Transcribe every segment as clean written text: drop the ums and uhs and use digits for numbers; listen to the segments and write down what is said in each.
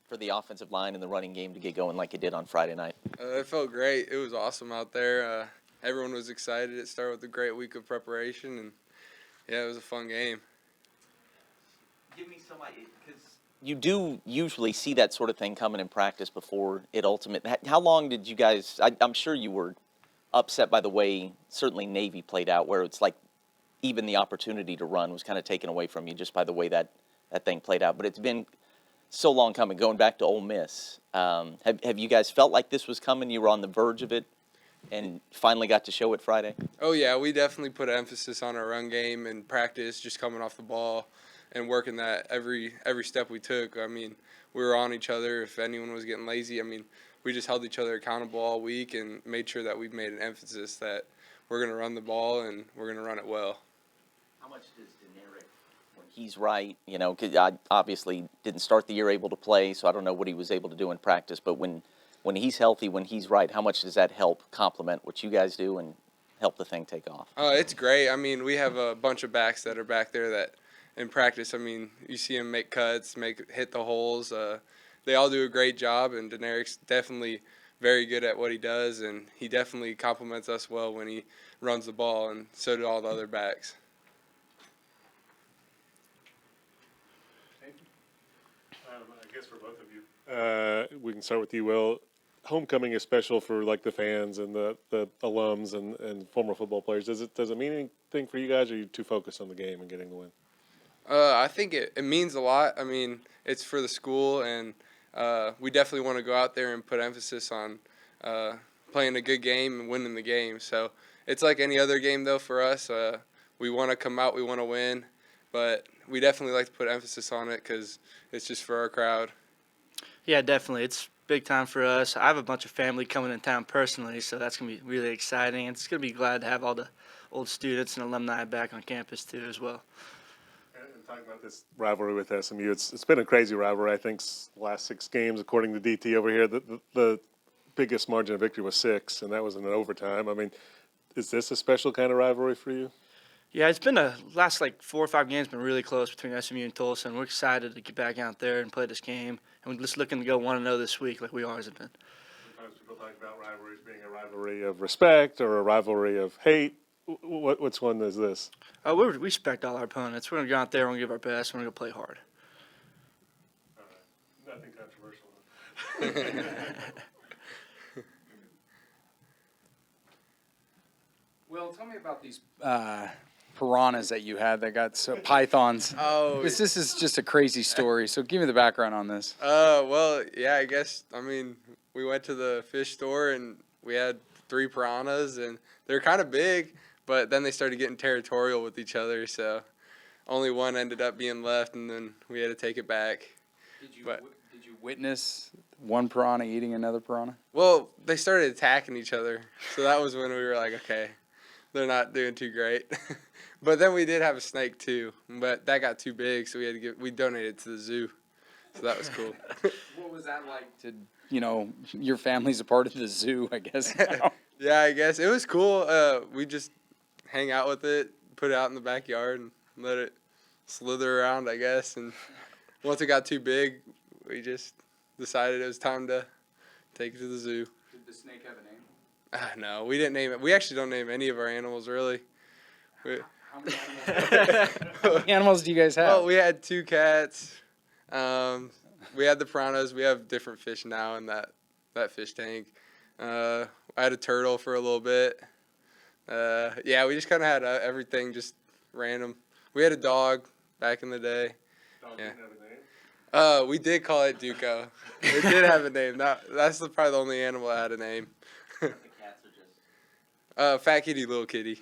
for the offensive line and the running game to get going like it did on Friday night? It felt great. It was awesome out there. Everyone was excited. It started with a great week of preparation, and yeah, it was a fun game. Give me some idea, because you do usually see that sort of thing coming in practice before it ultimately. How long did you guys? I'm sure you were upset by the way certainly Navy played out, where it's like even the opportunity to run was kind of taken away from you just by the way that thing played out. But it's been so long coming, going back to Ole Miss. Have you guys felt like this was coming? You were on the verge of it, and finally got to show it Friday? Oh, yeah, we definitely put emphasis on our run game and practice, just coming off the ball and working that every step we took. I mean, we were on each other. If anyone was getting lazy, I mean, we just held each other accountable all week and made sure that we made an emphasis that we're going to run the ball and we're going to run it well. How much does Deneric, when he's right, you know, because I obviously didn't start the year able to play, so I don't know what he was able to do in practice, but when he's healthy, when he's right, how much does that help complement what you guys do and help the thing take off? It's great. I mean, we have a bunch of backs that are back there that in practice, I mean, you see them make cuts, hit the holes. They all do a great job, and Deneric's definitely very good at what he does, and he definitely compliments us well when he runs the ball, and so do all the other backs. I guess for both of you, we can start with you, Will. Homecoming is special for like the fans and the alums and former football players. Does it mean anything for you guys, or are you too focused on the game and getting the win? I think it means a lot. I mean, it's for the school, and we definitely want to go out there and put emphasis on playing a good game and winning the game. So it's like any other game, though, for us. We want to come out, we want to win, but we definitely like to put emphasis on it because it's just for our crowd. Yeah, definitely. It's big time for us. I have a bunch of family coming in town personally, so that's going to be really exciting. It's going to be glad to have all the old students and alumni back on campus, too, as well. And talking about this rivalry with SMU, it's been a crazy rivalry. I think last 6 games, according to DT over here, the biggest margin of victory was 6, and that was in an overtime. I mean, is this a special kind of rivalry for you? Yeah, it's been last 4 or 5 games been really close between SMU and Tulsa, and we're excited to get back out there and play this game. And we're just looking to go 1-0 this week like we always have been. Sometimes people talk about rivalries being a rivalry of respect or a rivalry of hate. Which one is this? We respect all our opponents. We're going to go out there, we're going to give our best, we're going to play hard. Nothing controversial. Will, tell me about these piranhas that you had that got pythons. Oh, This is just a crazy story. So give me the background on this. well, yeah, I guess, I mean, we went to the fish store and we had 3 piranhas, and they're kind of big, but then they started getting territorial with each other, so only one ended up being left, and then we had to take it back. Did you witness one piranha eating another piranha? Well, they started attacking each other, so that was when we were like, okay, they're not doing too great. But then we did have a snake too, but that got too big, so we donated it to the zoo, so that was cool. What was that like to, your family's a part of the zoo, I guess now? Yeah, I guess it was cool. We just hang out with it, put it out in the backyard, and let it slither around, I guess. And once it got too big, we just decided it was time to take it to the zoo. Did the snake have a name? No, we didn't name it. We actually don't name any of our animals, really. How many animals do you guys have? Well, we had 2 cats. We had the piranhas. We have different fish now in that fish tank. I had a turtle for a little bit. Yeah, we just kind of had everything just random. We had a dog back in the day. Dog Yeah. didn't have a name? We did call it Duco. It did have a name. That's probably the only animal that had a name. The cats are just... Fat kitty, little kitty.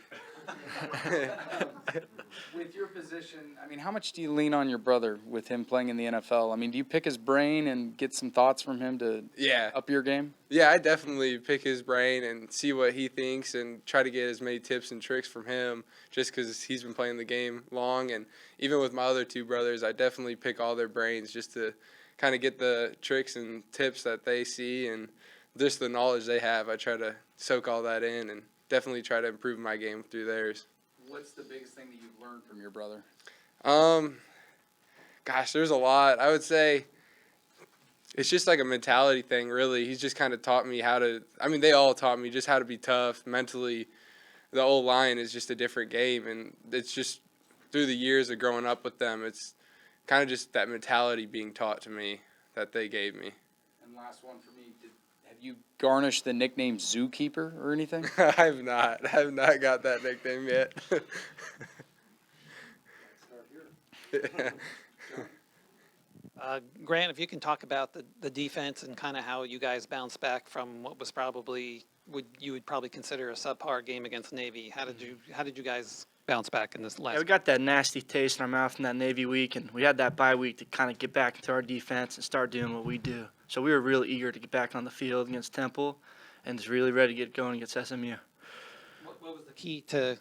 With your position, I mean, how much do you lean on your brother with him playing in the NFL? I mean, do you pick his brain and get some thoughts from him to Yeah. up your game? Yeah, I definitely pick his brain and see what he thinks and try to get as many tips and tricks from him just because he's been playing the game long. And even with my other 2 brothers, I definitely pick all their brains just to kind of get the tricks and tips that they see and just the knowledge they have. I try to soak all that in and definitely try to improve my game through theirs. What's the biggest thing that you've learned from your brother? Gosh, there's a lot. I would say it's just like a mentality thing, really. He's just kind of taught me how to. I mean, they all taught me just how to be tough mentally. The old line is just a different game, and it's just through the years of growing up with them, it's kind of just that mentality being taught to me that they gave me. And last one for me, have you garnished the nickname Zookeeper or anything? I have not got that nickname yet. Grant, if you can talk about the defense and kind of how you guys bounced back from what was probably you would probably consider a subpar game against Navy. How did you guys bounce back in this last? Yeah, we got that nasty taste in our mouth in that Navy week, and we had that bye week to kind of get back into our defense and start doing what we do. So we were really eager to get back on the field against Temple, and just really ready to get going against SMU. What was the key to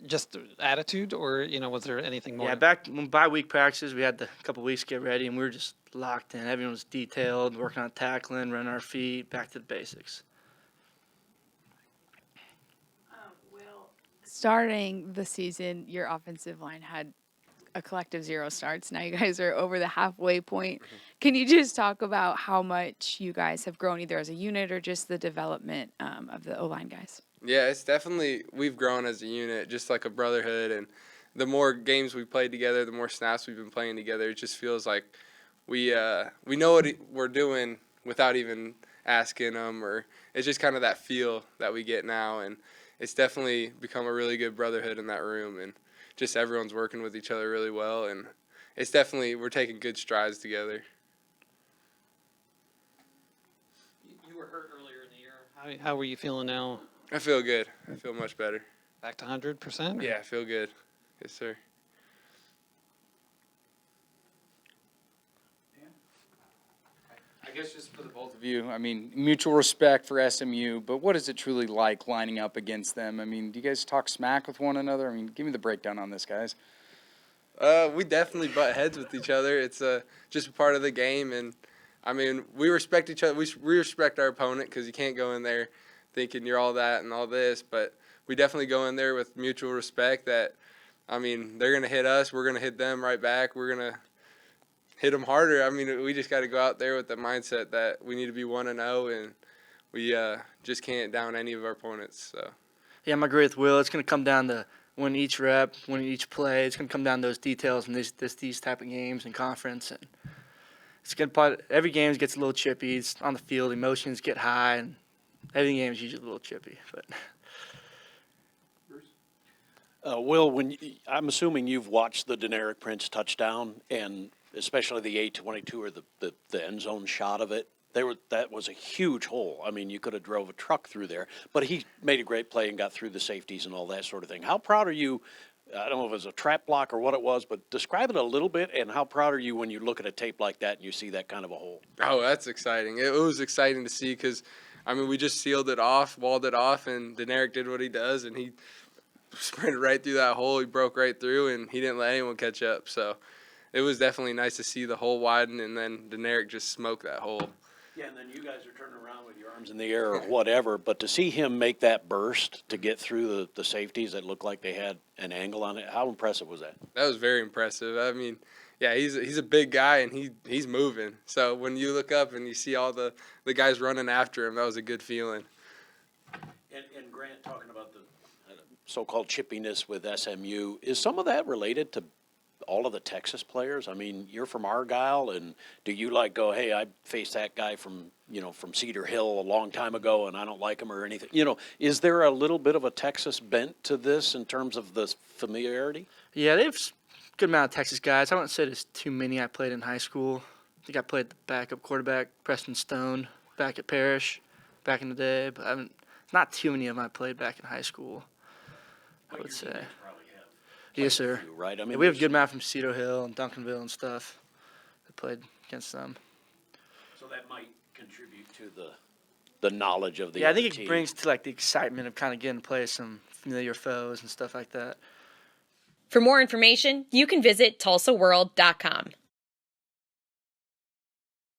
just attitude, or was there anything more? Yeah, back when bye week practices, we had a couple weeks to get ready, and we were just locked in. Everyone was detailed, working on tackling, running our feet, back to the basics. Will, starting the season, your offensive line had a collective 0 starts. Now you guys are over the halfway point. Can you just talk about how much you guys have grown either as a unit or just the development of the O-line guys? Yeah, it's definitely, we've grown as a unit, just like a brotherhood, and the more games we played together, the more snaps we've been playing together, it just feels like we know what we're doing without even asking them, or it's just kind of that feel that we get now, and it's definitely become a really good brotherhood in that room, and just everyone's working with each other really well, and it's definitely, we're taking good strides together. You were hurt earlier in the year. How were you feeling now? I feel good. I feel much better. Back to 100%? Yeah, I feel good. Yes, sir. I guess just for the both of you, I mean, mutual respect for SMU, but what is it truly like lining up against them? I mean, do you guys talk smack with one another? I mean, give me the breakdown on this, guys. We definitely butt heads with each other. It's just a part of the game, and I mean, we respect each other. We respect our opponent because you can't go in there thinking you're all that and all this, but we definitely go in there with mutual respect that, I mean, they're going to hit us, we're going to hit them right back, we're going to hit them harder. I mean, we just got to go out there with the mindset that we need to be 1-0, and we just can't down any of our opponents. So. Yeah, I'm agree with Will. It's going to come down to win each rep, win each play. It's going to come down to those details in these type of games and conference. And it's good. Every game gets a little chippy. It's on the field, emotions get high, and every game is usually a little chippy. But Will, I'm assuming you've watched the Deneric Prince touchdown, and especially the 822 or the end zone shot of it. That was a huge hole. I mean, you could have drove a truck through there, but he made a great play and got through the safeties and all that sort of thing. How proud are you? I don't know if it was a trap block or what it was, but describe it a little bit, and how proud are you when you look at a tape like that and you see that kind of a hole? Oh, that's exciting. It was exciting to see because, I mean, we just sealed it off, walled it off, and Deneric did what he does, and he sprinted right through that hole. He broke right through, and he didn't let anyone catch up. So it was definitely nice to see the hole widen, and then Deneric just smoked that hole. Yeah, and then you guys are turning around with your arms in the air or whatever, but to see him make that burst to get through the safeties that looked like they had an angle on it, how impressive was that? That was very impressive. I mean, yeah, he's a big guy, and he's moving. So when you look up and you see all the guys running after him, that was a good feeling. And Grant, talking about the so-called chippiness with SMU, is some of that related to all of the Texas players? I mean, you're from Argyle, and do you go, hey, I faced that guy from Cedar Hill a long time ago, and I don't like him or anything? Is there a little bit of a Texas bent to this in terms of the familiarity? yeah, they have a good amount of Texas guys. I wouldn't say there's too many I played in high school. I think I played the backup quarterback, Preston Stone, back at Parrish, back in the day, but not too many of them I played back in high school, I would say. Yes, sir. Right? I mean, Yeah, we have a good amount from Cedar Hill and Duncanville and stuff that played against them. So that might contribute to the knowledge of the Yeah, I other think it team. brings to the excitement of kind of getting to play some familiar foes and stuff like that. For more information, you can visit tulsaworld.com.